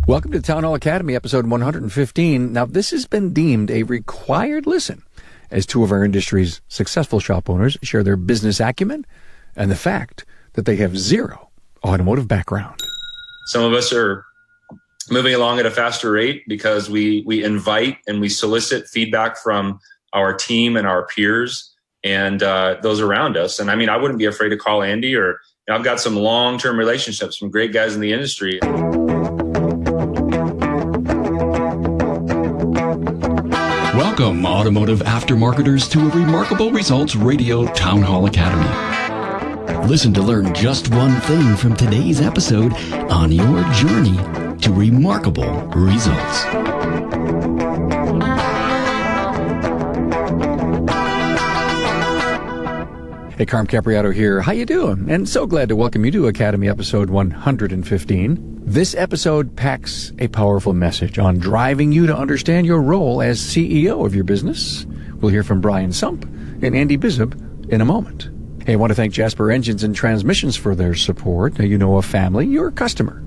Welcome to Town Hall Academy, episode 115. Now, this has been deemed a required listen as two of our industry's successful shop owners share their business acumen and the fact that they have zero automotive background. Some of us are moving along at a faster rate because we invite and we solicit feedback from our team and our peers and those around us. And I mean, I wouldn't be afraid to call Andy, or I've got some long-term relationships, some great guys in the industry. Welcome, automotive aftermarketers, to a Remarkable Results Radio Town Hall Academy. Listen to learn just one thing from today's episode on your journey to remarkable results. Hey, Carm Capriato here. How you doing? And so glad to welcome you to Academy episode 115. This episode packs a powerful message on driving you to understand your role as CEO of your business. We'll hear from Brian Sump and Andy Bizub in a moment. Hey, I want to thank Jasper Engines and Transmissions for their support. Now, you know a family, you're a customer.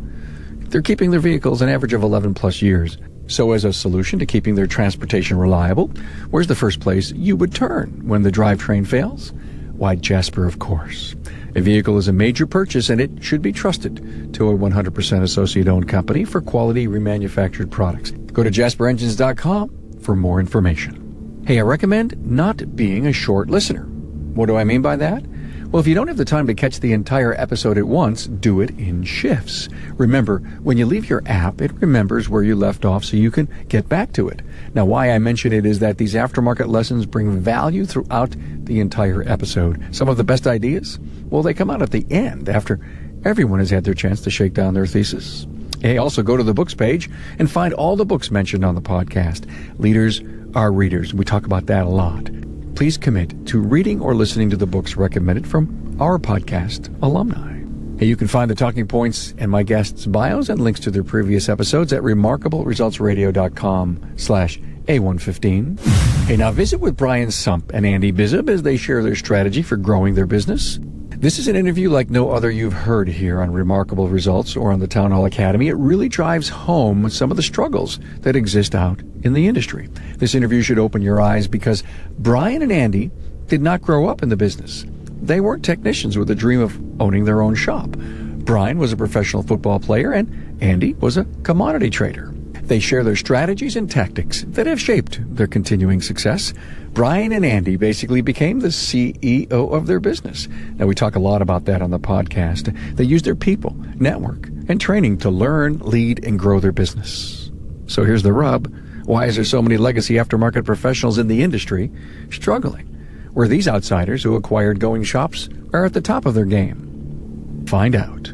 They're keeping their vehicles an average of 11 plus years. So as a solution to keeping their transportation reliable, where's the first place you would turn when the drivetrain fails? Why, Jasper, of course. A vehicle is a major purchase, and it should be trusted to a 100% associate-owned company for quality remanufactured products. Go to jasperengines.com for more information. Hey, I recommend not being a short listener. What do I mean by that? Well, if you don't have the time to catch the entire episode at once, do it in shifts. Remember, when you leave your app, it remembers where you left off so you can get back to it. Now, why I mention it is that these aftermarket lessons bring value throughout the entire episode. Some of the best ideas, well, they come out at the end after everyone has had their chance to shake down their thesis. Hey, also go to the books page and find all the books mentioned on the podcast. Leaders are readers. We talk about that a lot. Please commit to reading or listening to the books recommended from our podcast alumni. Hey, you can find the talking points and my guests' bios and links to their previous episodes at remarkableresultsradio.com/A115. Hey, now visit with Brian Sump and Andy Bizub as they share their strategy for growing their business. This is an interview like no other you've heard here on Remarkable Results or on the Town Hall Academy. It really drives home some of the struggles that exist out in the industry. This interview should open your eyes because Brian and Andy did not grow up in the business. They weren't technicians with a dream of owning their own shop. Brian was a professional football player and Andy was a commodity trader. They share their strategies and tactics that have shaped their continuing success. Brian and Andy basically became the CEO of their business. Now, we talk a lot about that on the podcast. They use their people, network, and training to learn, lead, and grow their business. So here's the rub. Why is there so many legacy aftermarket professionals in the industry struggling? Where these outsiders who acquired going shops are at the top of their game. Find out.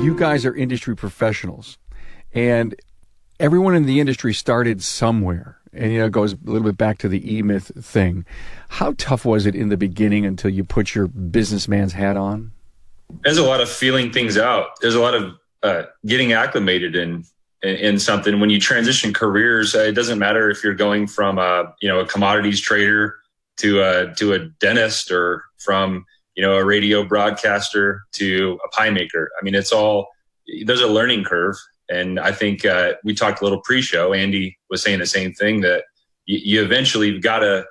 You guys are industry professionals, and everyone in the industry started somewhere. And, it goes a little bit back to the E-Myth thing. How tough was it in the beginning until you put your businessman's hat on? There's a lot of feeling things out. There's a lot of getting acclimated in something. When you transition careers, it doesn't matter if you're going from a commodities trader to a dentist, or from a radio broadcaster to a pie maker. I mean, there's a learning curve. And I think we talked a little pre-show. Andy was saying the same thing, that you eventually got to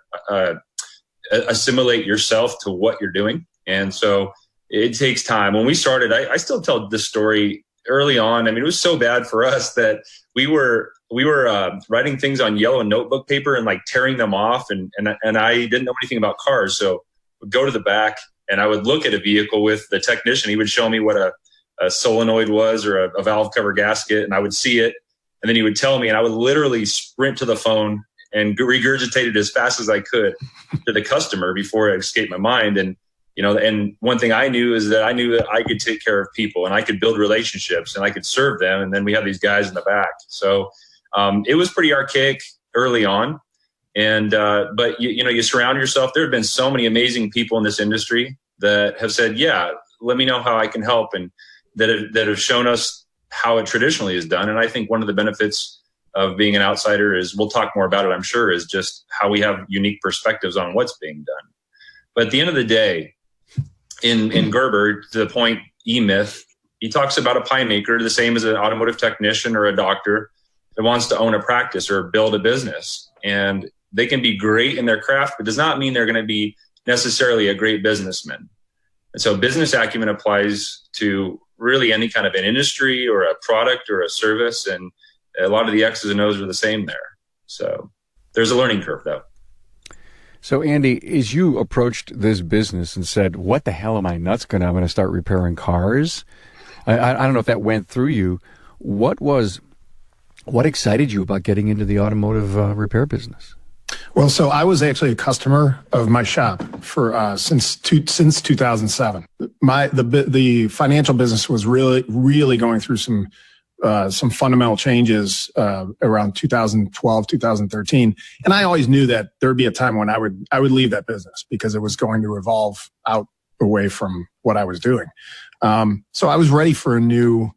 assimilate yourself to what you're doing. And so it takes time. When we started, I still tell this story early on. I mean, it was so bad for us that we were writing things on yellow notebook paper and like tearing them off. And I didn't know anything about cars. So would go to the back and I would look at a vehicle with the technician. He would show me what a solenoid was, or a valve cover gasket, and I would see it. And then he would tell me, and I would literally sprint to the phone and regurgitate it as fast as I could to the customer before it escaped my mind. And, and one thing I knew is that I knew that I could take care of people and I could build relationships and I could serve them. And then we have these guys in the back. So it was pretty archaic early on. And, but you surround yourself. There have been so many amazing people in this industry that have said, yeah, let me know how I can help. And that have shown us how it traditionally is done. And I think one of the benefits of being an outsider is, we'll talk more about it, I'm sure, is just how we have unique perspectives on what's being done. But at the end of the day, in Gerber, to the point, E-Myth, He talks about a pie maker, the same as an automotive technician or a doctor that wants to own a practice or build a business. And they can be great in their craft, but does not mean they're going to be necessarily a great businessman. And so business acumen applies to really any kind of an industry or a product or a service. And a lot of the X's and O's are the same there. So there's a learning curve, though. So, Andy, as you approached this business and said, what the hell am I nuts I'm going to start repairing cars? I don't know if that went through you. What excited you about getting into the automotive repair business? Well, so I was actually a customer of my shop for since 2007. The financial business was really going through some fundamental changes around 2012, 2013, and I always knew that there would be a time when I would leave that business because it was going to evolve out away from what I was doing. So I was ready for a new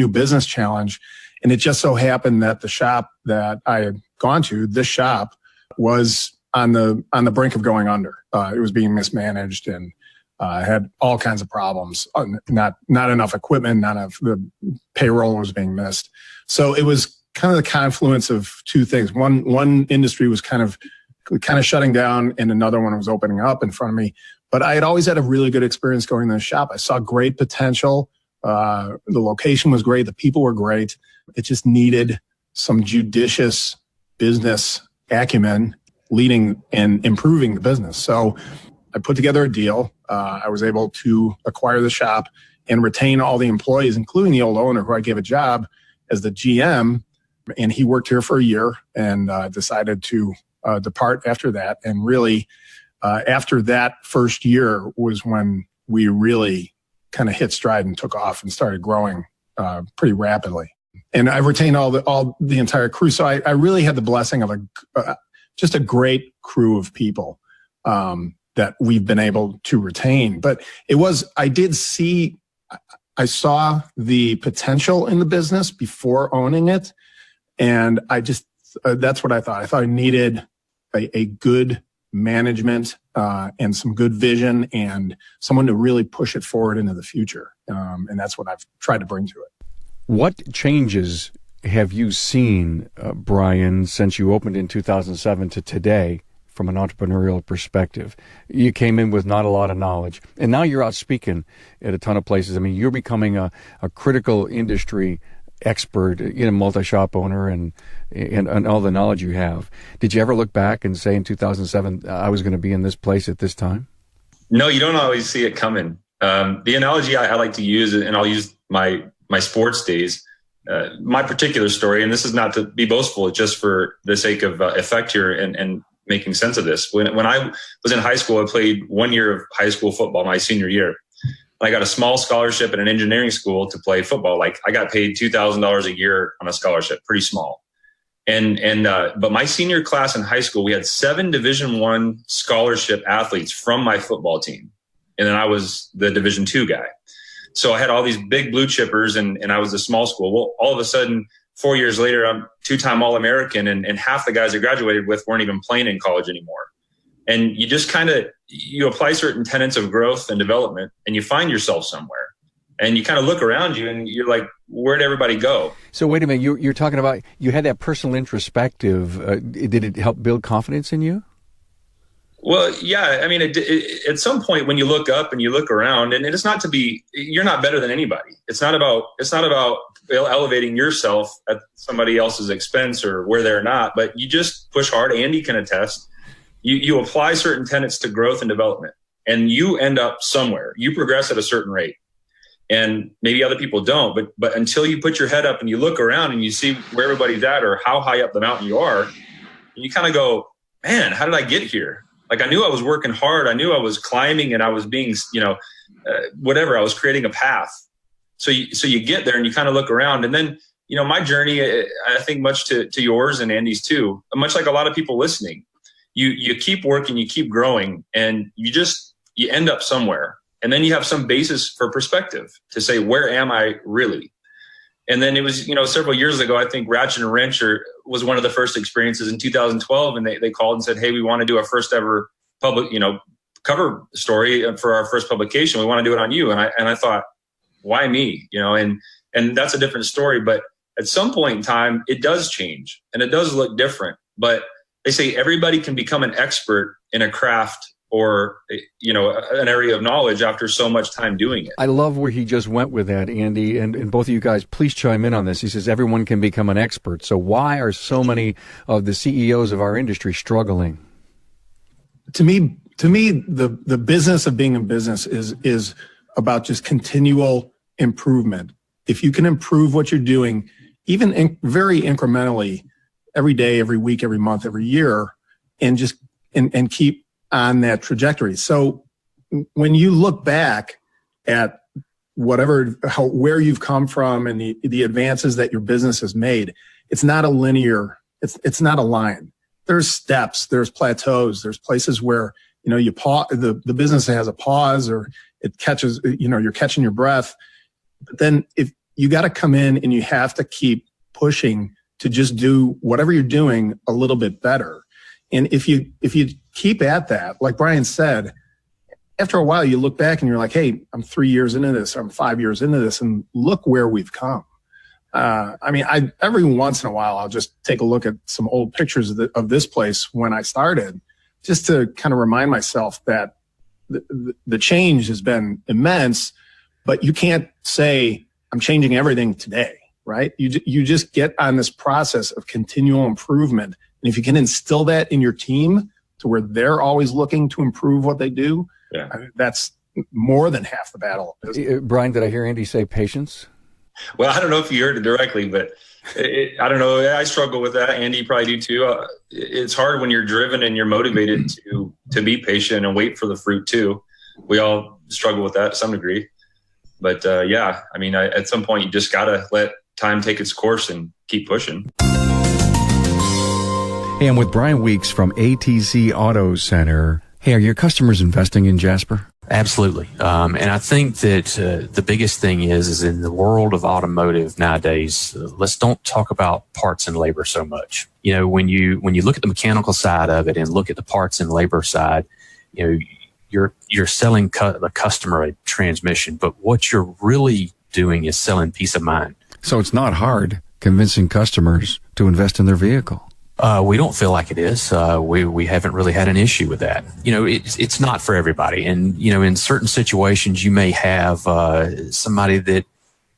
business challenge. And it just so happened that the shop that I had gone to, this shop, was on the brink of going under. It was being mismanaged and had all kinds of problems. Not enough equipment, none of the payroll was being missed. So it was kind of the confluence of two things. One industry was kind of shutting down, and another one was opening up in front of me. But I had always had a really good experience going to the shop. I saw great potential. The location was great. The people were great. It just needed some judicious business acumen leading and improving the business. So I put together a deal. I was able to acquire the shop and retain all the employees, including the old owner who I gave a job as the GM. And he worked here for a year and decided to depart after that. And really, after that first year was when we really kind of hit stride and took off and started growing pretty rapidly. And I retained all the entire crew. So I really had the blessing of just a great crew of people that we've been able to retain. But I saw the potential in the business before owning it. And that's what I thought. I thought I needed a good management and some good vision and someone to really push it forward into the future. And that's what I've tried to bring to it. What changes have you seen, Brian, since you opened in 2007 to today from an entrepreneurial perspective? You came in with not a lot of knowledge, and now you're out speaking at a ton of places. I mean, you're becoming a critical industry expert, multi-shop owner and all the knowledge you have. Did you ever look back and say in 2007, I was going to be in this place at this time? No, you don't always see it coming. The analogy I like to use, and I'll use my sports days, my particular story, and this is not to be boastful, it's just for the sake of effect here and making sense of this. When I was in high school, I played 1 year of high school football, my senior year. I got a small scholarship at an engineering school to play football. Like I got paid $2,000 a year on a scholarship, pretty small. But my senior class in high school, we had 7 Division I scholarship athletes from my football team. And then I was the Division II guy. So I had all these big blue chippers and I was a small school. Well, all of a sudden, 4 years later, I'm 2-time All-American and half the guys I graduated with weren't even playing in college anymore. And you just you apply certain tenets of growth and development and you find yourself somewhere and you kind of look around you and you're like, where'd everybody go? So wait a minute, you're talking about, you had that personal introspective. Did it help build confidence in you? Well, yeah. I mean, at some point when you look up and you look around, and it's not to be, you're not better than anybody. It's not about elevating yourself at somebody else's expense or where they're not, but you just push hard. Andy can attest. You apply certain tenets to growth and development and you end up somewhere. You progress at a certain rate and maybe other people don't, but until you put your head up and you look around and you see where everybody's at or how high up the mountain you are, you kind of go, man, how did I get here? Like I knew I was working hard. I knew I was climbing and I was being, whatever, I was creating a path. So you get there and you kind of look around and then, my journey, I think much to yours and Andy's too, much like a lot of people listening, you keep working, you keep growing and you end up somewhere. And then you have some basis for perspective to say, where am I really? And then it was, several years ago, I think Ratchet and Wrench was one of the first experiences in 2012. And they called and said, hey, we want to do our first ever public, cover story for our first publication. We want to do it on you. And I thought, why me? And that's a different story. But at some point in time, it does change and it does look different. But they say everybody can become an expert in a craft or, an area of knowledge after so much time doing it. I love where he just went with that, Andy, and both of you guys, please chime in on this. He says everyone can become an expert. So why are so many of the CEOs of our industry struggling? To me, the business of being in business is about just continual improvement. If you can improve what you're doing, even very incrementally, every day, every week, every month, every year, and just and keep on that trajectory. So when you look back at where you've come from and the advances that your business has made, it's not a linear, it's not a line. There's steps, there's plateaus, there's places where, you pause, the business has a pause, or it catches, you're catching your breath. But then if you got to come in and you have to keep pushing to just do whatever you're doing a little bit better. And if you keep at that, like Brian said, after a while you look back and you're like, hey, I'm 3 years into this, I'm 5 years into this, and look where we've come. Every once in a while I'll just take a look at some old pictures of this place when I started, just to kind of remind myself that the change has been immense, but you can't say I'm changing everything today, right? You just get on this process of continual improvement. And if you can instill that in your team to where they're always looking to improve what they do, that's more than half the battle. Brian, did I hear Andy say patience? Well, I don't know if you heard it directly, but I don't know. I struggle with that. Andy, you probably do too. It's hard when you're driven and you're motivated to be patient and wait for the fruit too. We all struggle with that to some degree. But at some point you just got to let time take its course and keep pushing. Hey, I'm with Brian Weeks from ATC Auto Center. Hey, are your customers investing in Jasper? Absolutely. And I think that the biggest thing is in the world of automotive nowadays, let's don't talk about parts and labor so much. When you look at the mechanical side of it and look at the parts and labor side, you're selling the customer a transmission, but what you're really doing is selling peace of mind. So it's not hard convincing customers to invest in their vehicle. We don't feel like it is. We haven't really had an issue with that. It's not for everybody. And, in certain situations, you may have somebody that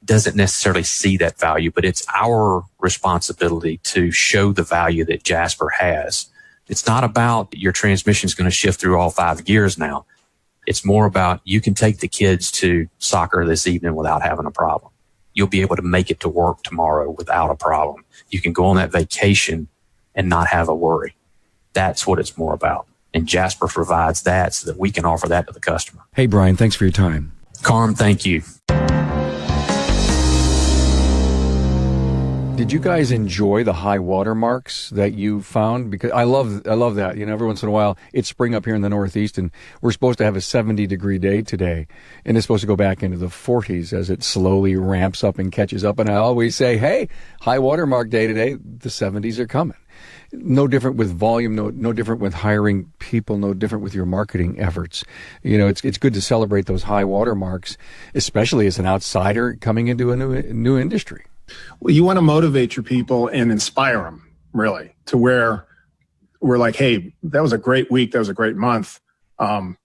doesn't necessarily see that value, but it's our responsibility to show the value that Jasper has. It's not about your transmission is going to shift through all 5 gears now. It's more about you can take the kids to soccer this evening without having a problem. You'll be able to make it to work tomorrow without a problem. You can go on that vacation and not have a worry. That's what it's more about. And Jasper provides that so that we can offer that to the customer. Hey, Brian, thanks for your time. Carm, thank you. Did you guys enjoy the high water marks that you found? Because I love that. Every once in a while it's spring up here in the Northeast, and we're supposed to have a 70-degree day today, and it's supposed to go back into the 40s as it slowly ramps up and catches up. And I always say, hey, high water mark day today, the 70s are coming. No different with volume, no different with hiring people, no different with your marketing efforts. It's good to celebrate those high water marks, especially as an outsider coming into a new industry. Well, you want to motivate your people and inspire them, really, to where we're like, hey, that was a great week. That was a great month.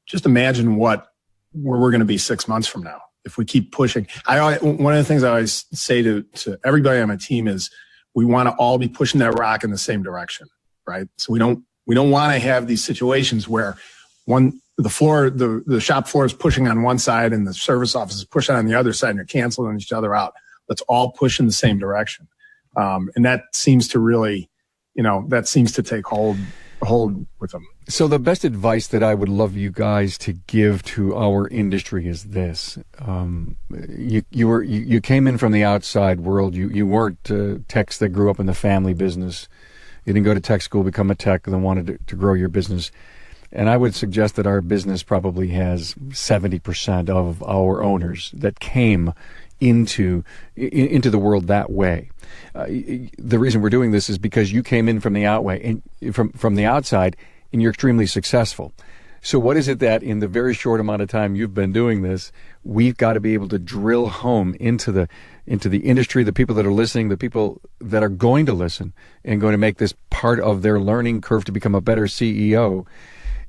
Just imagine where we're going to be 6 months from now if we keep pushing. One of the things I always say to everybody on my team is we want to all be pushing that rock in the same direction, right? So we don't want to have these situations where the shop floor is pushing on one side and the service office is pushing on the other side and you're canceling each other out. Let's all push in the same direction. And that seems to really, take hold with them. So the best advice that I would love you guys to give to our industry is this. You came in from the outside world. You weren't techs that grew up in the family business. You didn't go to tech school, become a tech, and then wanted to grow your business. And I would suggest that our business probably has 70% of our owners that came into the world that way. The reason we're doing this is because you came in from the outside and you're extremely successful. So what is it that in the very short amount of time you've been doing this, we've got to be able to drill home into the industry, the people that are listening, the people that are going to listen and going to make this part of their learning curve to become a better CEO.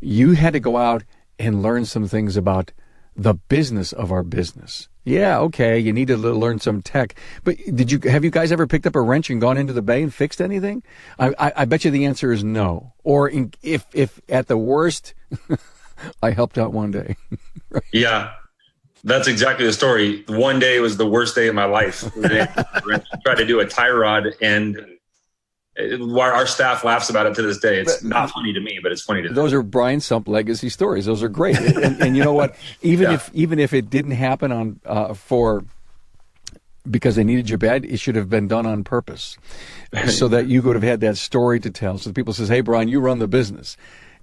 You had to go out and learn some things about the business of our business. Yeah, okay, you need to learn some tech. But have you guys ever picked up a wrench and gone into the bay and fixed anything? I bet you the answer is no. Or if at the worst, I helped out one day. Right? Yeah, that's exactly the story. One day was the worst day of my life. I tried to do a tie rod, and our staff laughs about it to this day. It's not funny to me, but it's funny to them. Those are Brian Sump legacy stories. Those are great. And you know what? Even if it didn't happen because they needed you bad, it should have been done on purpose, so that you could have had that story to tell. So the people says, "Hey, Brian, you run the business."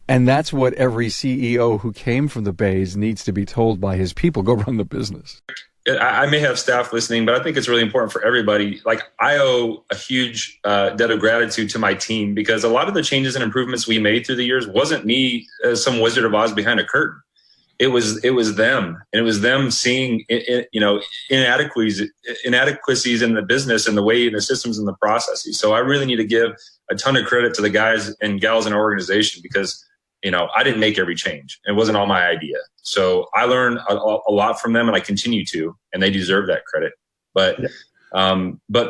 And that's what every CEO who came from the Bays needs to be told by his people. Go run the business. I may have staff listening, but I think it's really important for everybody. Like, I owe a huge debt of gratitude to my team, because a lot of the changes and improvements we made through the years wasn't me as some Wizard of Oz behind a curtain. It was them, and it was them seeing inadequacies in the business and the way, the systems and the processes. So I really need to give a ton of credit to the guys and gals in our organization, because I didn't make every change. It wasn't all my idea. So I learned a lot from them, and I continue to, and they deserve that credit. But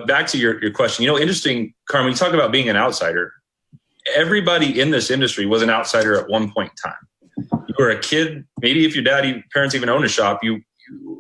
back to your question, interesting, Carm, when you talk about being an outsider, everybody in this industry was an outsider at one point in time. You were a kid, maybe if your parents even owned a shop, it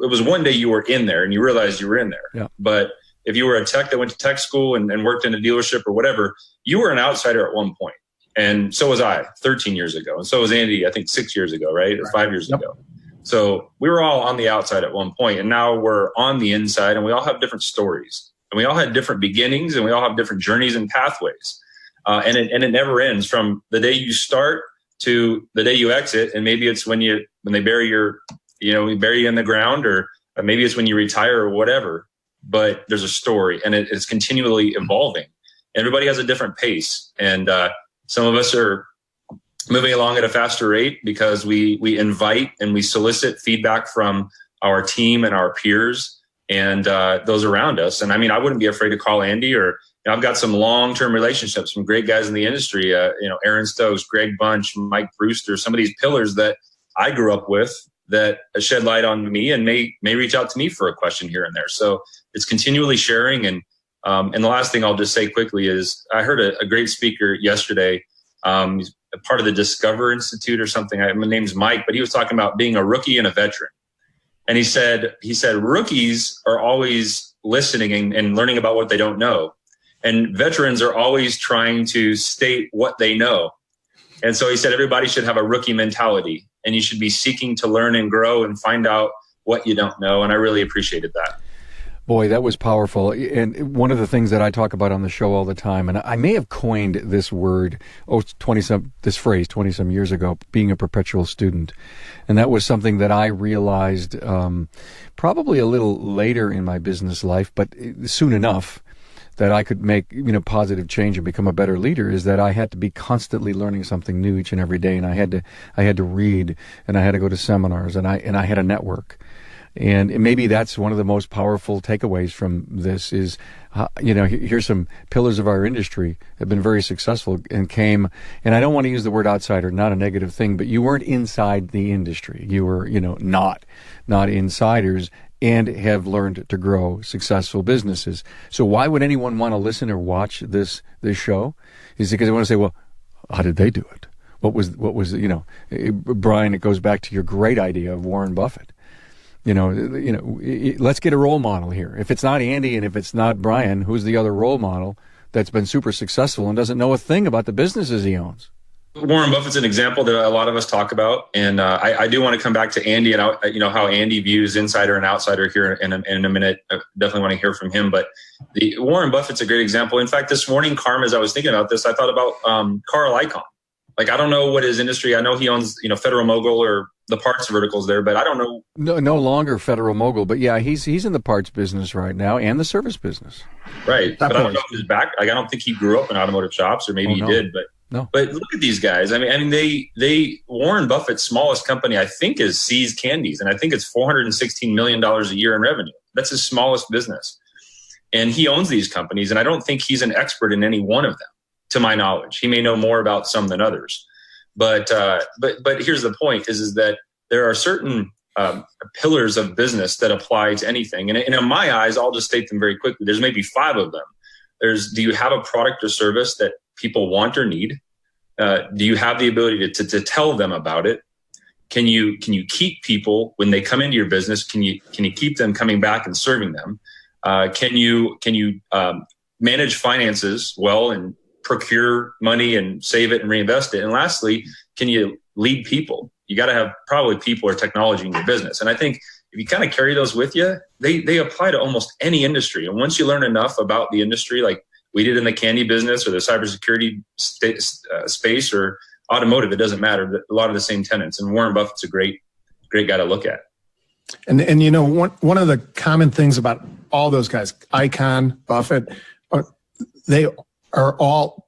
was one day you were in there and you realized you were in there. Yeah. But if you were a tech that went to tech school and worked in a dealership or whatever, you were an outsider at one point. And so was I 13 years ago. And so was Andy, I think 6 years ago, right? Or 5 years ago. So we were all on the outside at one point, and now we're on the inside, and we all have different stories, and we all had different beginnings, and we all have different journeys and pathways. And it never ends from the day you start to the day you exit. And maybe it's when they bury we bury you in the ground, or maybe it's when you retire or whatever. But there's a story, and it's continually evolving. Everybody has a different pace, and some of us are moving along at a faster rate because we invite and we solicit feedback from our team and our peers and those around us. And I mean, I wouldn't be afraid to call Andy, or I've got some long-term relationships, some great guys in the industry, Aaron Stokes, Greg Bunch, Mike Brewster, some of these pillars that I grew up with that shed light on me and may reach out to me for a question here and there. So it's continually sharing. And the last thing I'll just say quickly is I heard a great speaker yesterday. He's a part of the Discover Institute or something. My name's Mike, but he was talking about being a rookie and a veteran. And he said rookies are always listening and learning about what they don't know. And veterans are always trying to state what they know. And so he said everybody should have a rookie mentality, and you should be seeking to learn and grow and find out what you don't know. And I really appreciated that. Boy, that was powerful. And one of the things that I talk about on the show all the time, and I may have coined this word, this phrase 20-some years ago, being a perpetual student. And that was something that I realized probably a little later in my business life, but soon enough that I could make positive change and become a better leader, is that I had to be constantly learning something new each and every day. And I had to read, and I had to go to seminars, and I had a network. And maybe that's one of the most powerful takeaways from this is, here's some pillars of our industry have been very successful and came, and I don't want to use the word outsider, not a negative thing, but you weren't inside the industry. You were, not insiders, and have learned to grow successful businesses. So why would anyone want to listen or watch this show? Is it because they want to say, well, how did they do it? What was, Brian, it goes back to your great idea of Warren Buffett. Let's get a role model here. If it's not Andy and if it's not Brian, who's the other role model that's been super successful and doesn't know a thing about the businesses he owns? Warren Buffett's an example that a lot of us talk about. And I do want to come back to Andy and how Andy views insider and outsider here in a minute. I definitely want to hear from him. But Warren Buffett's a great example. In fact, this morning, Carm, as I was thinking about this, I thought about Carl Icahn. Like, I don't know what his industry, I know he owns, Federal Mogul or the parts verticals there, but I don't know. No longer Federal Mogul, but yeah, he's in the parts business right now and the service business. Right. But I don't know if he's back. Like, I don't think he grew up in automotive shops, or maybe he did, but No. But look at these guys. I mean, they Warren Buffett's smallest company, I think, is See's Candies, and I think it's $416 million a year in revenue. That's his smallest business, and he owns these companies. And I don't think he's an expert in any one of them, to my knowledge. He may know more about some than others, but here's the point: is that there are certain pillars of business that apply to anything, and in my eyes, I'll just state them very quickly. There's maybe 5 of them. Do you have a product or service that people want or need? Do you have the ability to tell them about it? Can you keep people when they come into your business? Can you keep them coming back and serving them? Can you manage finances well and procure money and save it and reinvest it? And lastly, can you lead people? You got to have probably people or technology in your business. And I think if you kind of carry those with you, they apply to almost any industry. And once you learn enough about the industry, like we did in the candy business or the cybersecurity space or automotive, it doesn't matter. A lot of the same tenets. And Warren Buffett's a great guy to look at. And you know, one of the common things about all those guys, Icahn, Buffett, they are all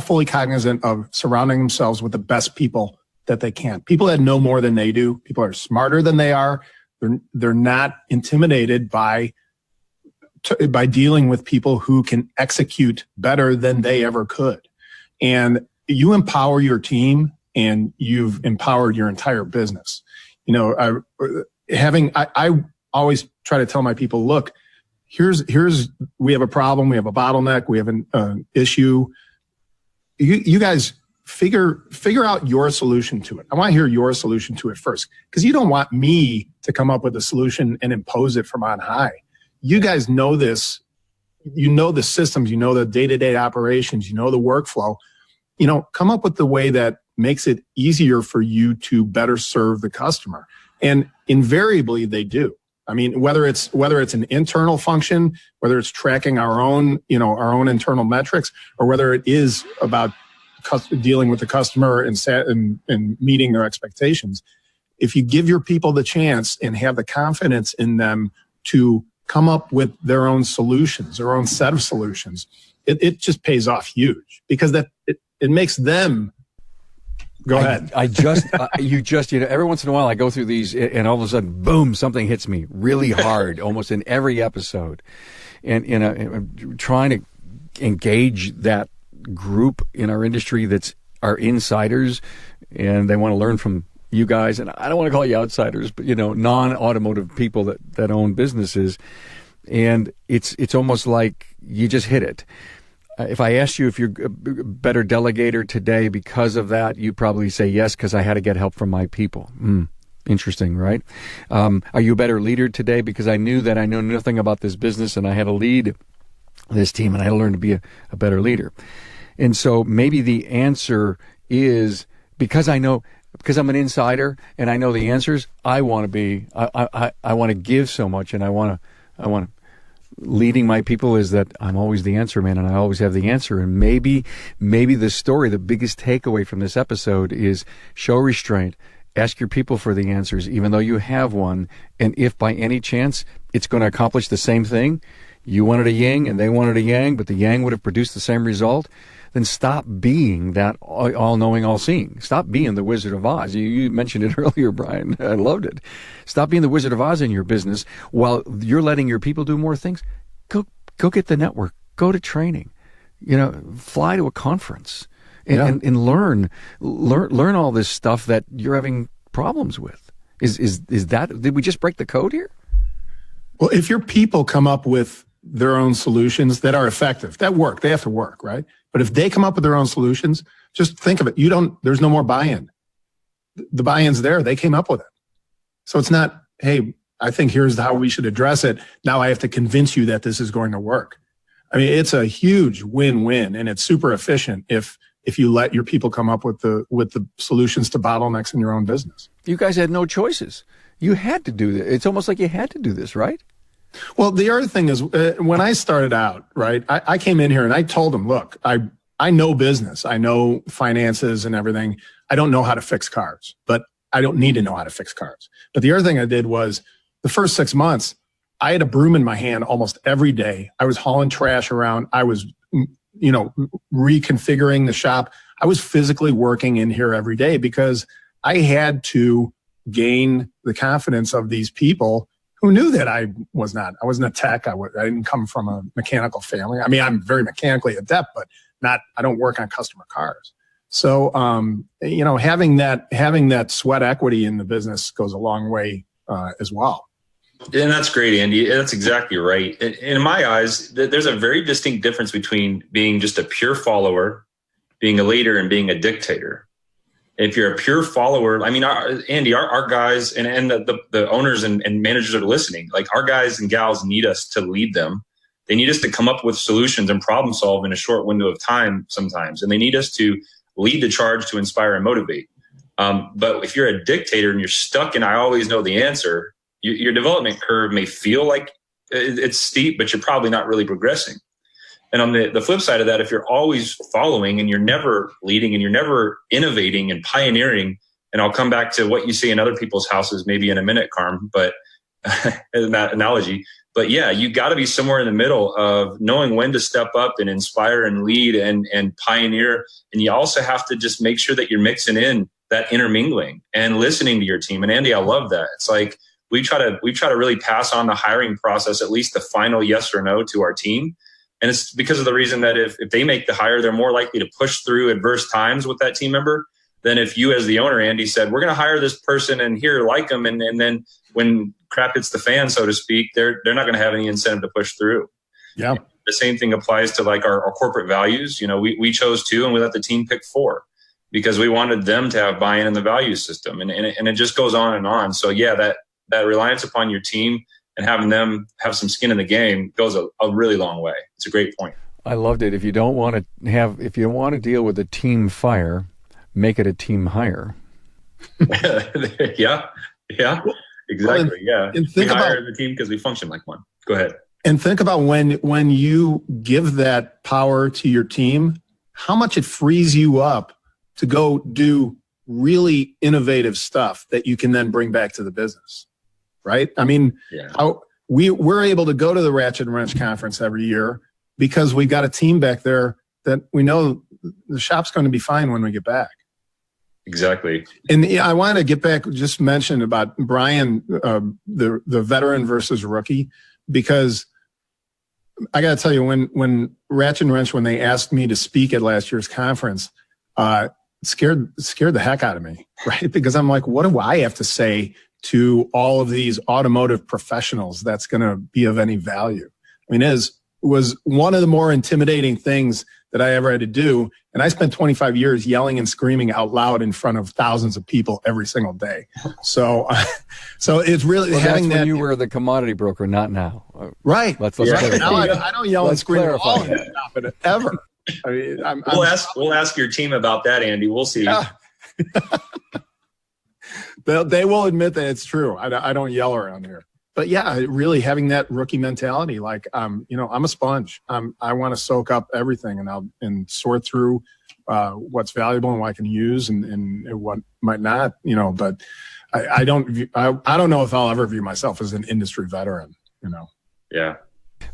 fully cognizant of surrounding themselves with the best people that they can. People that know more than they do. People are smarter than they are. They're not intimidated by dealing with people who can execute better than they ever could. And you empower your team, and you've empowered your entire business. You know, I always try to tell my people, look, we have a problem, we have a bottleneck, we have an issue. You guys figure out your solution to it. I want to hear your solution to it first, because you don't want me to come up with a solution and impose it from on high. You guys know this. You know the systems. You know the day-to-day operations. You know the workflow. You know, come up with the way that makes it easier for you to better serve the customer. And invariably, they do. I mean, whether it's an internal function, whether it's tracking our own internal metrics, or whether it is about dealing with the customer and meeting their expectations. If you give your people the chance and have the confidence in them to come up with their own solutions, their own set of solutions, it just pays off huge, because it makes them go ahead. Every once in a while I go through these, and all of a sudden, boom, something hits me really hard, almost in every episode. And I'm trying to engage that group in our industry that's our insiders, and they want to learn from you guys. And I don't want to call you outsiders, but, you know, non-automotive people that own businesses. And it's almost like you just hit it. If I asked you if you're a better delegator today because of that, you probably say yes, because I had to get help from my people. Interesting, right? Are you a better leader today because I knew that I know nothing about this business and I had to lead this team and I had to learn to be a better leader? And so maybe the answer is because I'm an insider and I know the answers, I want to give so much, and I want to leading my people is that I'm always the answer man, and I always have the answer. And maybe the story, the biggest takeaway from this episode is show restraint. Ask your people for the answers, even though you have one. And if by any chance it's going to accomplish the same thing, you wanted a yin and they wanted a yang, but the yang would have produced the same result, then stop being that all-knowing, all-seeing. Stop being the Wizard of Oz. You mentioned it earlier, Brian. I loved it. Stop being the Wizard of Oz in your business while you're letting your people do more things. Go get the network. Go to training. You know, fly to a conference and learn all this stuff that you're having problems with. Is that, did we just break the code here? Well, if your people come up with their own solutions that are effective, that work, they have to work, right? But if they come up with their own solutions, just think of it. There's no more buy-in. The buy-in's there. They came up with it. So it's not, hey, I think here's how we should address it. Now I have to convince you that this is going to work. I mean, it's a huge win-win, and it's super efficient if you let your people come up with the solutions to bottlenecks in your own business. You guys had no choices. You had to do this. It's almost like you had to do this, right? Well, the other thing is, when I started out, right, I came in here and I told them, look, I know business. I know finances and everything. I don't know how to fix cars, but I don't need to know how to fix cars. But the other thing I did was the first 6 months, I had a broom in my hand almost every day. I was hauling trash around. I was reconfiguring the shop. I was physically working in here every day because I had to gain the confidence of these people who knew that I wasn't a tech. I didn't come from a mechanical family. I mean, I'm very mechanically adept, but I don't work on customer cars. So, having that sweat equity in the business goes a long way, as well. And that's great, Andy. That's exactly right. In my eyes, there's a very distinct difference between being just a pure follower, being a leader, and being a dictator. If you're a pure follower, I mean, Andy, our guys and the owners and managers that are listening, like our guys and gals need us to lead them. They need us to come up with solutions and problem solve in a short window of time sometimes. And they need us to lead the charge to inspire and motivate. But if you're a dictator and you're stuck in, I always know the answer, your development curve may feel like it's steep, but you're probably not really progressing. And on the flip side of that, if you're always following and you're never leading and you're never innovating and pioneering, and I'll come back to what you see in other people's houses maybe in a minute, Carm, but in that analogy. But yeah, you got to be somewhere in the middle of knowing when to step up and inspire and lead and pioneer. And you also have to just make sure that you're mixing in that intermingling and listening to your team. And Andy, I love that. It's like we try to really pass on the hiring process, at least the final yes or no, to our team. And it's because of the reason that if they make the hire, they're more likely to push through adverse times with that team member than if you as the owner, Andy, said, we're going to hire this person and here, like them. And then when crap hits the fan, so to speak, they're not going to have any incentive to push through. Yeah. The same thing applies to like our corporate values. We chose 2 and we let the team pick 4 because we wanted them to have buy-in in the value system. And it just goes on and on. So yeah, that reliance upon your team and having them have some skin in the game goes a really long way. It's a great point. I loved it. If you want to deal with a team fire, make it a team hire. Yeah, exactly. Yeah. And we hire the team because we function like one. Go ahead. And think about when you give that power to your team, how much it frees you up to go do really innovative stuff that you can then bring back to the business. Right? I mean, we're able to go to the Ratchet and Wrench conference every year because we got a team back there that we know the shop's going to be fine when we get back. Exactly. And I want to get back, just mention about Brian, the veteran versus rookie, because I got to tell you, when Ratchet and Wrench, when they asked me to speak at last year's conference, it scared the heck out of me, right? Because I'm like, what do I have to say to all of these automotive professionals that's going to be of any value? I mean, it was one of the more intimidating things that I ever had to do. And I spent 25 years yelling and screaming out loud in front of thousands of people every single day. So it's really having that's that. When you were the commodity broker, not now. Right. Let's clarify. Now I don't yell and scream at all ever. I mean, we'll ask your team about that, Andy. We'll see. Yeah. They will admit that it's true. I don't yell around here. But yeah, really having that rookie mentality, like, I'm a sponge. I want to soak up everything and sort through what's valuable and what I can use and what might not, but I don't know if I'll ever view myself as an industry veteran, Yeah.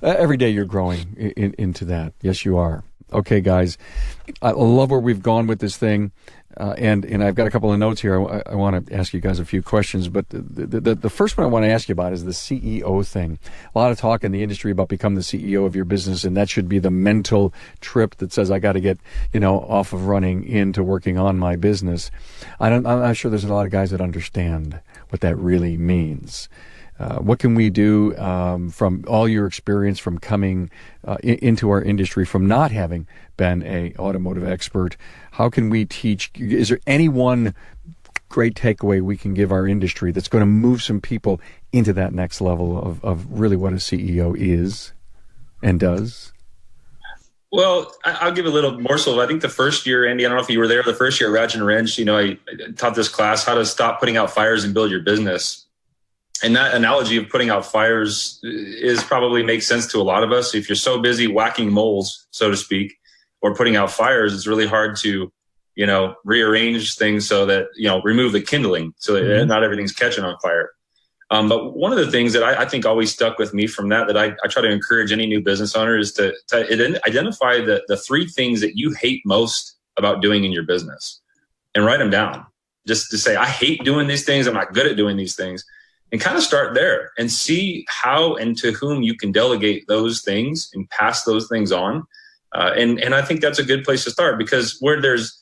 Every day you're growing into that. Yes, you are. Okay, guys, I love where we've gone with this thing. And I've got a couple of notes here. I want to ask you guys a few questions, but the first one I want to ask you about is the CEO thing. A lot of talk in the industry about becoming the CEO of your business, and that should be the mental trip that says I got to get off of running into working on my business. I'm not sure there's a lot of guys that understand what that really means. What can we do from all your experience from coming into our industry, from not having been a automotive expert? How can we teach? Is there any one great takeaway we can give our industry that's going to move some people into that next level of really what a CEO is and does? Well, I'll give a little morsel. I think the first year, Andy, I don't know if you were there, the first year at Ratchet and Wrench, I taught this class, how to stop putting out fires and build your business. And that analogy of putting out fires probably makes sense to a lot of us. If you're so busy whacking moles, so to speak, or putting out fires, it's really hard to, rearrange things so that, remove the kindling so that not everything's catching on fire. But one of the things that I think always stuck with me from that I try to encourage any new business owner is to identify the 3 things that you hate most about doing in your business and write them down. Just to say, I hate doing these things. I'm not good at doing these things. And kind of start there and see how and to whom you can delegate those things and pass those things on. And I think that's a good place to start, because where there's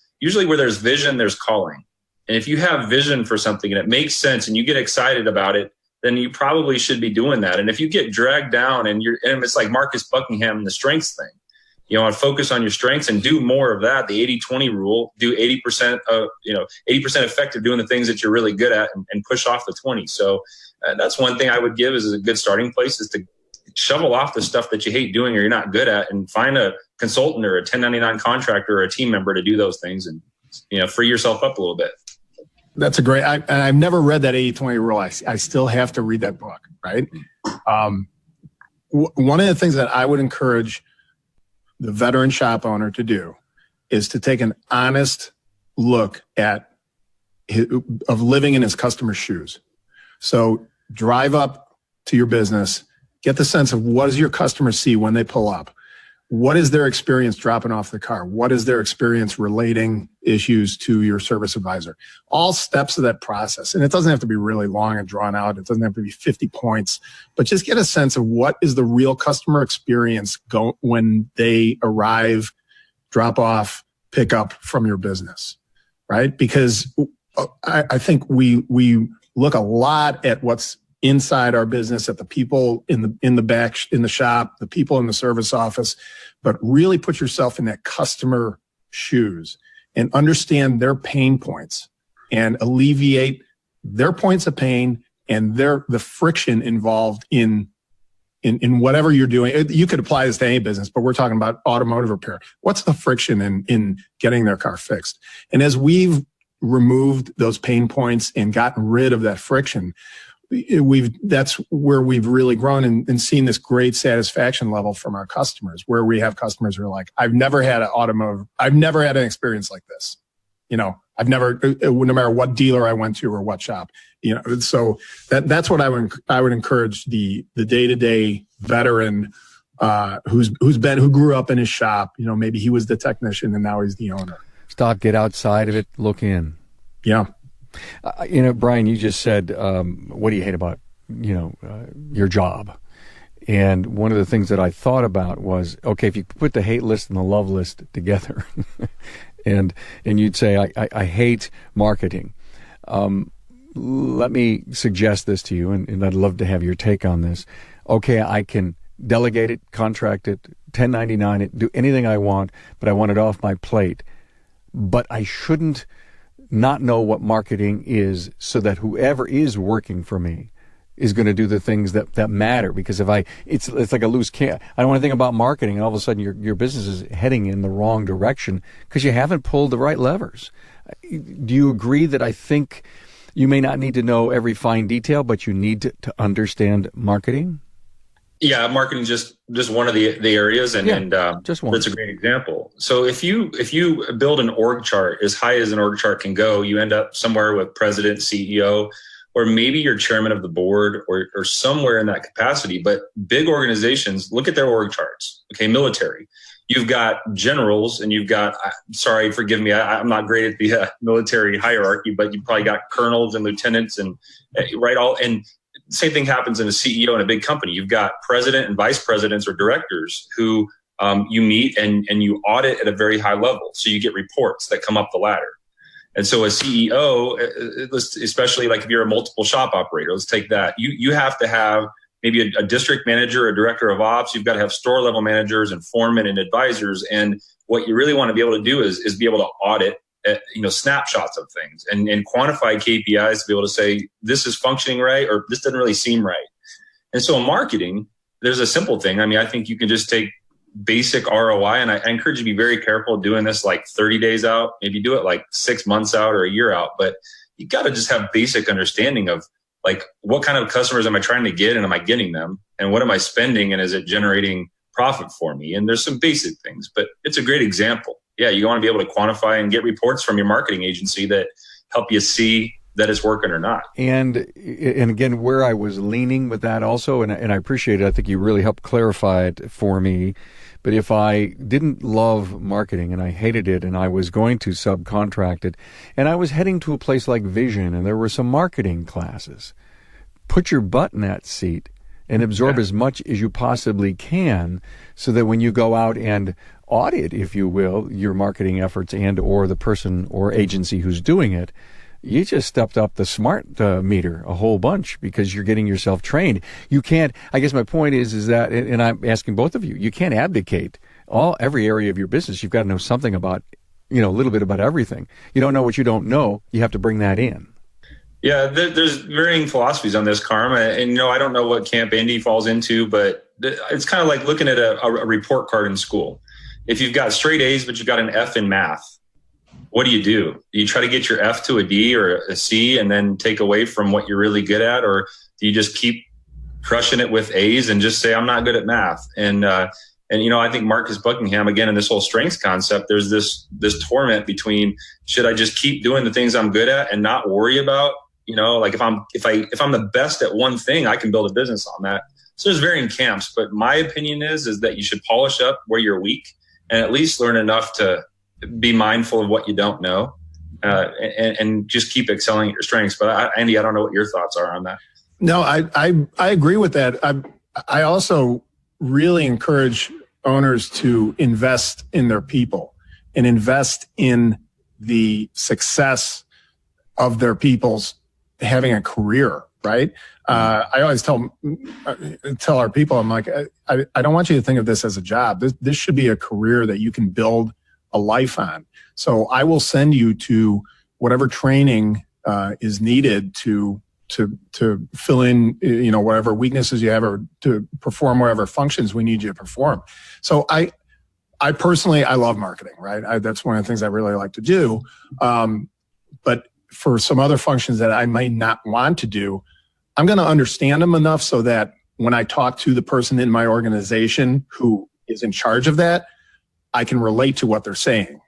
vision, there's calling. And if you have vision for something and it makes sense and you get excited about it, then you probably should be doing that. And if you get dragged down and it's like Marcus Buckingham and the strengths thing, and focus on your strengths and do more of that. The 80-20 rule, do 80% of, 80% effective doing the things that you're really good at and push off the 20. So that's one thing I would give as a good starting place, is to shovel off the stuff that you hate doing or you're not good at, and find a consultant or a 1099 contractor or a team member to do those things, and, free yourself up a little bit. That's a great, and I've never read that 80-20 rule. I still have to read that book, right? One of the things that I would encourage the veteran shop owner to do is to take an honest look of living in his customer's shoes. So drive up to your business, get the sense of what does your customer see when they pull up? What is their experience dropping off the car? What is their experience relating issues to your service advisor? All steps of that process. And it doesn't have to be really long and drawn out. It doesn't have to be 50 points, but just get a sense of what is the real customer experience when they arrive, drop off, pick up from your business, right? Because I think we look a lot at what's inside our business, at the people in the back, in the shop, the people in the service office, but really put yourself in that customer shoes and understand their pain points and alleviate their points of pain and the friction involved in whatever you're doing. You could apply this to any business, but we're talking about automotive repair. What's the friction in getting their car fixed? And as we've removed those pain points and gotten rid of that friction, that's where we've really grown and seen this great satisfaction level from our customers, where we have customers who are like, I've never had an experience like this. No matter what dealer I went to or what shop, so that's what I would encourage the day-to-day veteran, who grew up in his shop. Maybe he was the technician and now he's the owner. Stop, get outside of it, look in. Yeah. Brian, you just said, what do you hate about, your job? And one of the things that I thought about was, okay, if you put the hate list and the love list together and you'd say, I hate marketing. Let me suggest this to you, and I'd love to have your take on this. Okay, I can delegate it, contract it, 1099 it, do anything I want, but I want it off my plate. But I shouldn't not know what marketing is, so that whoever is working for me is going to do the things that matter. Because it's like a loose can. I don't want to think about marketing, and all of a sudden your business is heading in the wrong direction because you haven't pulled the right levers. Do you agree that I think you may not need to know every fine detail, but you need to understand marketing? Yeah, marketing is just one of the areas, and just one. That's a great example. So if you build an org chart as high as an org chart can go, you end up somewhere with president, CEO, or maybe you're chairman of the board, or somewhere in that capacity. But big organizations, look at their org charts. Okay, military, you've got generals, and you've got, sorry, forgive me, I'm not great at the military hierarchy, but you've probably got colonels and lieutenants and and same thing happens in a CEO in a big company. You've got president and vice presidents or directors who you meet and you audit at a very high level. So you get reports that come up the ladder. And so a CEO, especially like if you're a multiple shop operator, let's take that. You have to have maybe a district manager, a director of ops. You've got to have store level managers and foremen and advisors. And what you really want to be able to do is be able to audit snapshots of things and quantify KPIs to be able to say, this is functioning right, or this doesn't really seem right. And so in marketing, there's a simple thing. I mean, I think you can just take basic ROI, and I encourage you to be very careful doing this like 30 days out, maybe do it like 6 months out or a year out, but you got to just have basic understanding of like, what kind of customers am I trying to get, and am I getting them, and what am I spending, and is it generating profit for me? And there's some basic things, but it's a great example. Yeah, you want to be able to quantify and get reports from your marketing agency that help you see that it's working or not. And again, where I was leaning with that also, and I appreciate it, I think you really helped clarify it for me. But if I didn't love marketing and I hated it and I was going to subcontract it and I was heading to a place like Vision and there were some marketing classes, put your butt in that seat and absorb as much as you possibly can so that when you go out and audit, if you will, your marketing efforts and or the person or agency who's doing it, you just stepped up the smart meter a whole bunch because you're getting yourself trained. You can't, I guess my point is that, and I'm asking both of you, you can't abdicate every area of your business. You've got to know something about, a little bit about everything. You don't know what you don't know. You have to bring that in. Yeah, there's varying philosophies on this, Carm. And, I don't know what camp Andy falls into, but it's kind of like looking at a report card in school. If you've got straight A's, but you've got an F in math, what do? Do you try to get your F to a D or a C and then take away from what you're really good at? Or do you just keep crushing it with A's and just say, I'm not good at math? And I think Marcus Buckingham, again, in this whole strengths concept, there's this torment between, should I just keep doing the things I'm good at and not worry about, like if I'm the best at one thing, I can build a business on that. So there's varying camps, but my opinion is that you should polish up where you're weak and at least learn enough to be mindful of what you don't know, and just keep excelling at your strengths. But Andy, I don't know what your thoughts are on that. No, I agree with that. I also really encourage owners to invest in their people and invest in the success of their people's having a career, right? I always tell our people, I'm like, I don't want you to think of this as a job. This should be a career that you can build a life on. So I will send you to whatever training is needed to fill in, whatever weaknesses you have or to perform whatever functions we need you to perform. So I personally, I love marketing, right? That's one of the things I really like to do. But for some other functions that I might not want to do, I'm going to understand them enough so that when I talk to the person in my organization who is in charge of that, I can relate to what they're saying,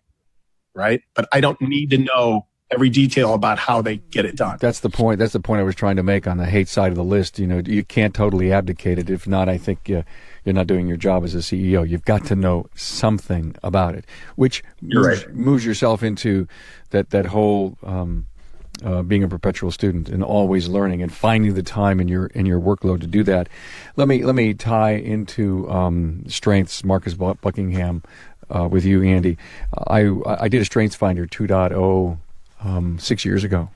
right? But I don't need to know every detail about how they get it done. That's the point. That's the point I was trying to make on the hate side of the list. You can't totally abdicate it. If not, I think you're not doing your job as a CEO. You've got to know something about it, which moves yourself into that whole being a perpetual student and always learning and finding the time in your workload to do that. Let me tie into strengths, Marcus Buckingham, with you, Andy. I did a Strengths Finder 2.0 6 years ago,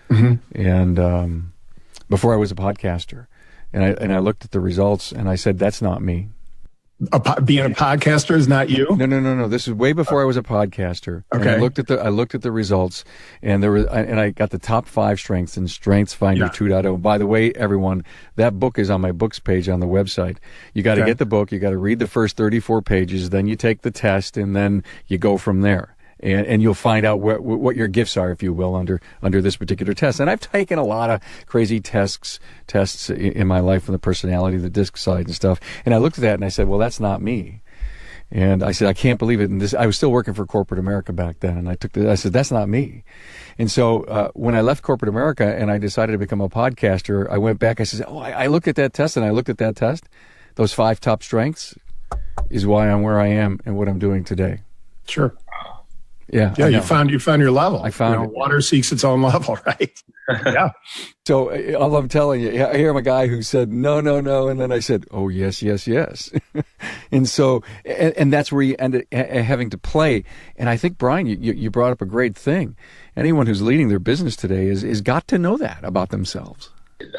and before I was a podcaster, and I looked at the results and I said, that's not me. Being a podcaster is not you? No. This is way before I was a podcaster. Okay. And I looked at the results, and I got the top 5 strengths in Strengths Finder 2.0. By the way, everyone, that book is on my books page on the website. You got to get the book. You got to read the first 34 pages. Then you take the test, and then you go from there. And you'll find out what your gifts are, if you will, under this particular test. And I've taken a lot of crazy tests in my life on the personality, the disc side and stuff. And I looked at that and I said, well, that's not me. And I said, I can't believe it. And I was still working for corporate America back then. And I said, that's not me. And so when I left corporate America and I decided to become a podcaster, I went back. I said, I looked at that test, and I looked at that test. Those 5 top strengths is why I'm where I am and what I'm doing today. Sure. Yeah. You found your level. I found it. Water seeks its own level, right? Yeah. So all I'm telling you, I hear a guy who said, no. And then I said, oh, yes. And so, and that's where you end up having to play. And I think, Brian, you brought up a great thing. Anyone who's leading their business today is got to know that about themselves.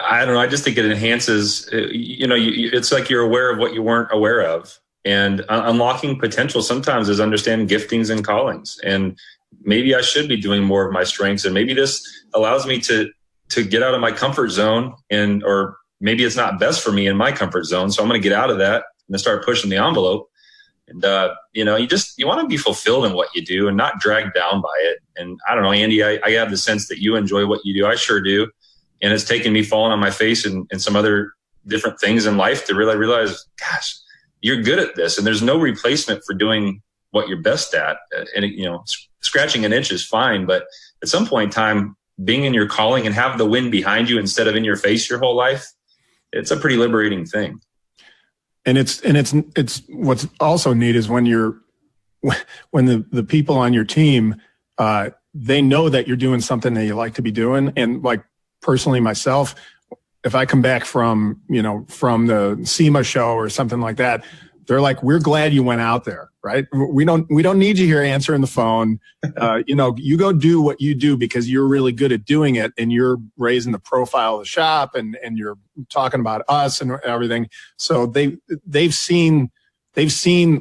I don't know. I just think it enhances, it's like you're aware of what you weren't aware of. And unlocking potential sometimes is understanding giftings and callings. And maybe I should be doing more of my strengths. And maybe this allows me to get out of my comfort zone, or maybe it's not best for me in my comfort zone. So I'm going to get out of that and start pushing the envelope. And, you want to be fulfilled in what you do and not dragged down by it. And I don't know, Andy, I have the sense that you enjoy what you do. I sure do. And it's taken me falling on my face and some other different things in life to really realize, gosh, you're good at this, and there's no replacement for doing what you're best at. And scratching an itch is fine, but at some point in time, being in your calling and have the wind behind you instead of in your face your whole life, it's a pretty liberating thing. And it's what's also neat is when the people on your team, they know that you're doing something that you like to be doing. And like personally myself, if I come back from the SEMA show or something like that, they're like, we're glad you went out there, right? We don't need you here answering the phone. You go do what you do because you're really good at doing it, and you're raising the profile of the shop, and you're talking about us and everything. So they've seen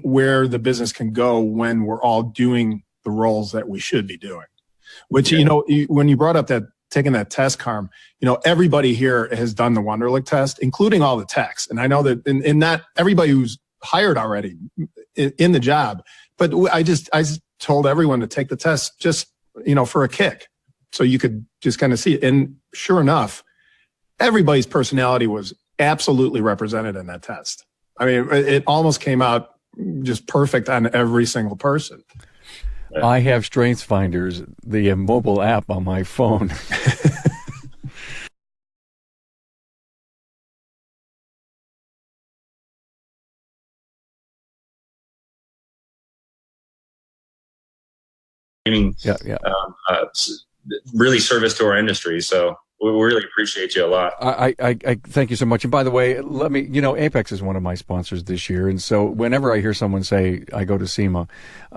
where the business can go when we're all doing the roles that we should be doing. Which, when you brought up that taking that test, Carm, everybody here has done the Wonderlic test, including all the techs. And I know that in not everybody who's hired already in the job, but I just told everyone to take the test just, for a kick. So you could just kind of see it. And sure enough, everybody's personality was absolutely represented in that test. I mean, it almost came out just perfect on every single person. I have Strengths Finders, the mobile app on my phone. Really service to our industry. So we really appreciate you a lot. I thank you so much. And by the way, let me, Apex is one of my sponsors this year. And so whenever I hear someone say, I go to SEMA,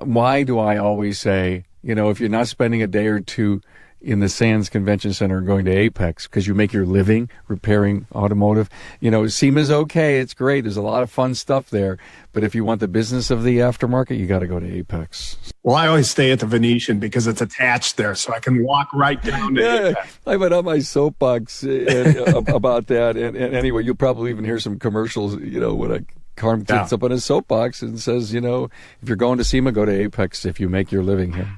why do I always say, if you're not spending a day or two in the Sands Convention Center going to Apex because you make your living repairing automotive, SEMA's okay. It's great. There's a lot of fun stuff there. But if you want the business of the aftermarket, you got to go to Apex. Well, I always stay at the Venetian because it's attached there, so I can walk right down to Apex. I've been on my soapbox about that. And anyway, you'll probably even hear some commercials, when Carm gets up on his soapbox and says, if you're going to SEMA, go to Apex if you make your living here.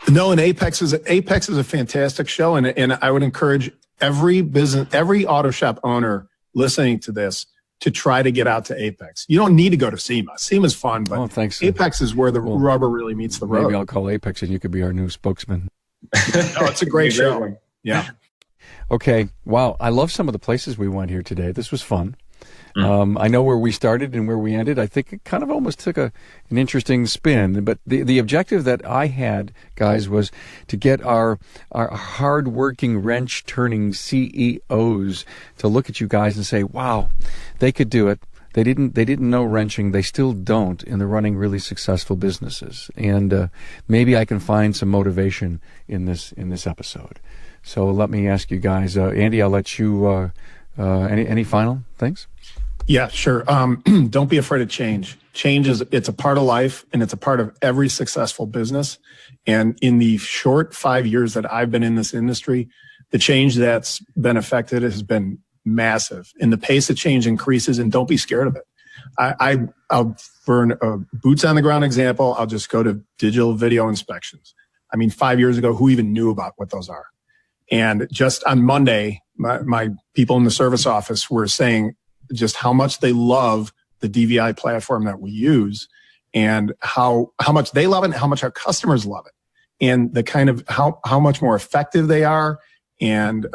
No, and Apex is a fantastic show, and I would encourage every auto shop owner listening to this to try to get out to Apex. You don't need to go to SEMA. SEMA's fun, but thanks. Apex is where the rubber really meets the road. Maybe I'll call Apex and you could be our new spokesman. No, it's a great show. Yeah. Okay. Wow. I love some of the places we went here today. This was fun. I know where we started and where we ended. I think it kind of almost took an interesting spin. But the objective that I had, guys, was to get our hard-working, wrench-turning CEOs to look at you guys and say, wow, they could do it. They didn't know wrenching. They still don't, and they're running really successful businesses. And maybe I can find some motivation in this episode. So let me ask you guys, Andy, I'll let you. Any final things? Yeah, sure. Don't be afraid of change. It's a part of life, and it's a part of every successful business. And in the short 5 years that I've been in this industry, the change that's been affected has been massive, and the pace of change increases, and don't be scared of it. I'll for a boots on the ground example, I'll just go to digital video inspections. I mean, 5 years ago, who even knew about what those are? And just on Monday, my people in the service office were saying just how much they love the DVI platform that we use, and how much they love it and how much our customers love it, and the kind of how much more effective they are and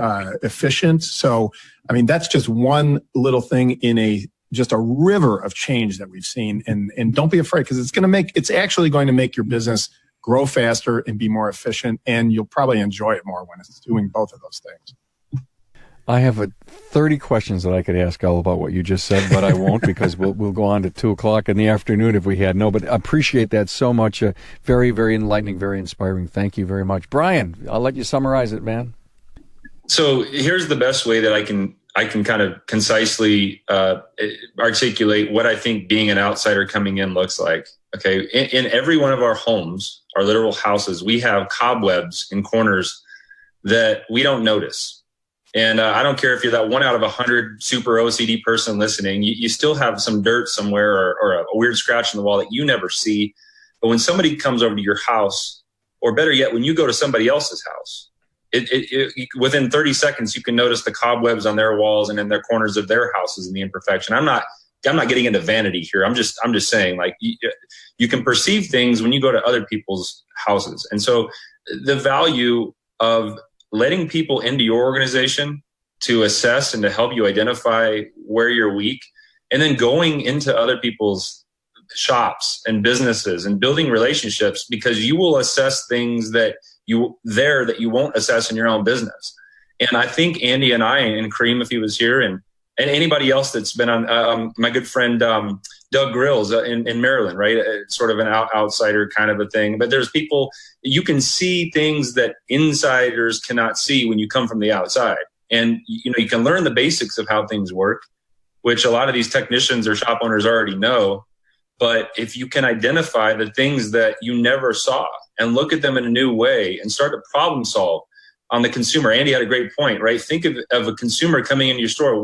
efficient. So, I mean, that's just one little thing in just a river of change that we've seen. And don't be afraid, because it's actually going to make your business grow faster and be more efficient, and you'll probably enjoy it more when it's doing both of those things. I have 30 questions that I could ask all about what you just said, but I won't, because we'll go on to 2:00 in the afternoon if we had. No, but I appreciate that so much. Very, very enlightening, very inspiring. Thank you very much. Brian, I'll let you summarize it, man. So here's the best way that I can kind of concisely articulate what I think being an outsider coming in looks like. Okay, in every one of our homes, our literal houses, we have cobwebs in corners that we don't notice. And I don't care if you're that 1 out of 100 super OCD person listening, you still have some dirt somewhere or a weird scratch in the wall that you never see. But when somebody comes over to your house, or better yet, when you go to somebody else's house, within 30 seconds, you can notice the cobwebs on their walls and in their corners of their houses and the imperfection. I'm not getting into vanity here. I'm just saying, like, you can perceive things when you go to other people's houses. And so the value of letting people into your organization to assess and to help you identify where you're weak, and then going into other people's shops and businesses and building relationships, because you will assess things that you won't assess in your own business. And I think Andy and I, and Kareem, if he was here, and anybody else that's been on, my good friend Doug Grills in Maryland, right? It's sort of an outsider kind of a thing. But there's people, you can see things that insiders cannot see when you come from the outside. And, you know, you can learn the basics of how things work, which a lot of these technicians or shop owners already know. But if you can identify the things that you never saw and look at them in a new way and start to problem solve on the consumer. Andy had a great point, right? Think of a consumer coming into your store.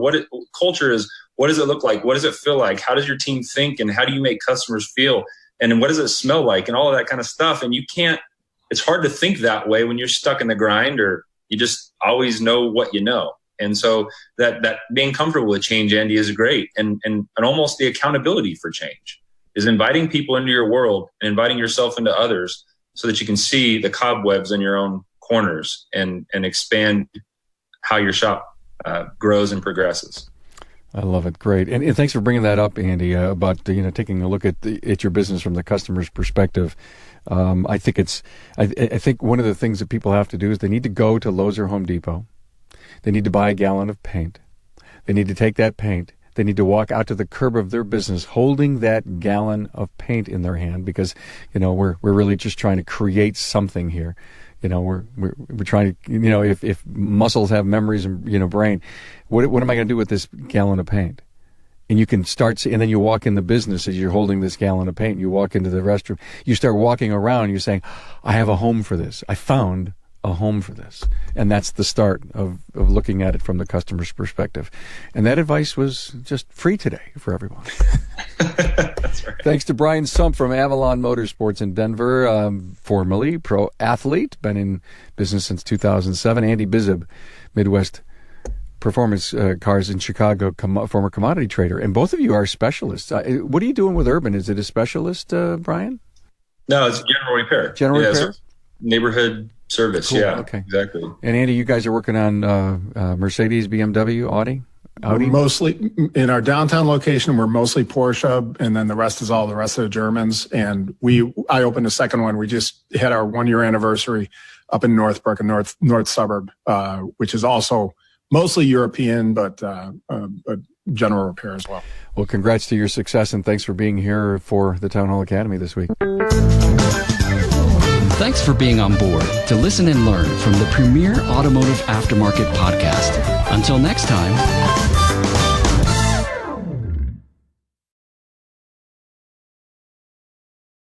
Culture is, what does it look like? What does it feel like? How does your team think? And how do you make customers feel? And what does it smell like? And all of that kind of stuff. And it's hard to think that way when you're stuck in the grind, or you just always know what you know. And so that being comfortable with change, Andy, is great. And almost the accountability for change is inviting people into your world and inviting yourself into others so that you can see the cobwebs in your own corners and expand how your shop grows and progresses. I love it. Great. And thanks for bringing that up, Andy, about, taking a look at your business from the customer's perspective. I think one of the things that people have to do is they need to go to Lowe's or Home Depot. They need to buy a gallon of paint. They need to take that paint. They need to walk out to the curb of their business holding that gallon of paint in their hand, because, we're really just trying to create something here. We're trying to, if muscles have memories and, brain, what am I going to do with this gallon of paint? And you can and then you walk in the business as you're holding this gallon of paint. You walk into the restroom. You start walking around. You're saying, I have a home for this. I found a home for this. And that's the start of looking at it from the customer's perspective. And that advice was just free today for everyone. That's right. Thanks to Brian Sump from Avalon Motorsports in Denver, formerly pro athlete, been in business since 2007. Andy Bizub, Midwest Performance Cars in Chicago, former commodity trader. And both of you are specialists. What are you doing with Urban? Is it a specialist, Brian? No, it's general repair. General repair? So neighborhood service. Cool. Yeah, okay. Exactly. And Andy, you guys are working on Mercedes, BMW, Audi? Mostly in our downtown location, we're mostly Porsche, and then the rest of the Germans. And I opened a second one. We just had our 1-year anniversary up in Northbrook, a north suburb, which is also mostly European, but general repair as well. Well, congrats to your success, and thanks for being here for the Town Hall Academy this week. Thanks for being on board to listen and learn from the premier automotive aftermarket podcast. Until next time.